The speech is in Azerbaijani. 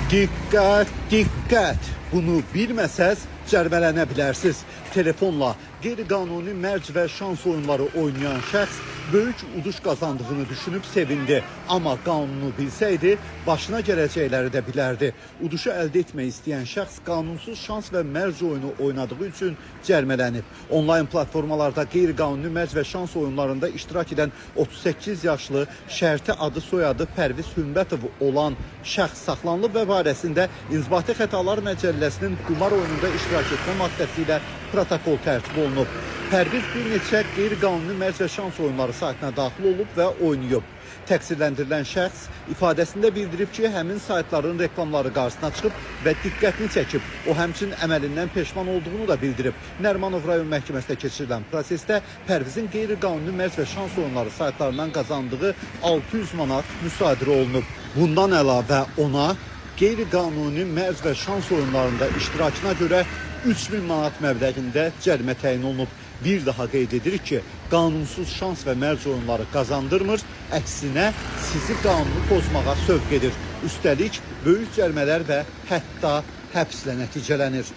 Dikkat, dikkat! Bunu bilməsəz cərmələnə bilərsiniz. Telefonla qeyri-qanuni mərc və şans oyunları oynayan şəxs böyük uduş qazandığını düşünüb sevindi. Amma qanunu bilsəydi, başına gələcəkləri də bilərdi. Uduşu əldə etmək istəyən şəxs qanunsuz şans və mərc oyunu oynadığı üçün cərmələnib. Onlayn platformalarda qeyri-qanuni mərc və şans oyunlarında iştirak edən 38 yaşlı şərti adı soyadı Pərviz Hümbətov olan şəxs saxlanılıb və barəsində İnzibati Xətalar Məcəlləsinin qumar oyununda iştirak etmə maddəsi ilə protokol tərtib olunub. Pərviz bir neçə qeyri-qanuni mərc və şans oyunları saytına daxil olub və oynayıb. Təqsirləndirilən şəxs ifadəsində bildirib ki, həmin saytların reklamları qarşısına çıxıb və diqqətini çəkib. O həmçinin əməlindən peşman olduğunu da bildirib. Nərimanov rayon məhkəməsində keçirilən prosesdə Pərvizin qeyri-qanuni mərc və şans oyunları saytlarından qazandığı 600 manat müsadirə olunub. Bundan əlavə ona qeyri-qanuni mərc və şans oyunlarında iştirakına görə 3000 manat məbləğində cərimə təyin olunub. Bir daha qeyd edirik ki, qanunsuz şans və mərc oyunları qazandırmır, əksinə sizi qanunu pozmağa sövq edir. Üstəlik, böyük cərimələr və hətta həbslə nəticələnir.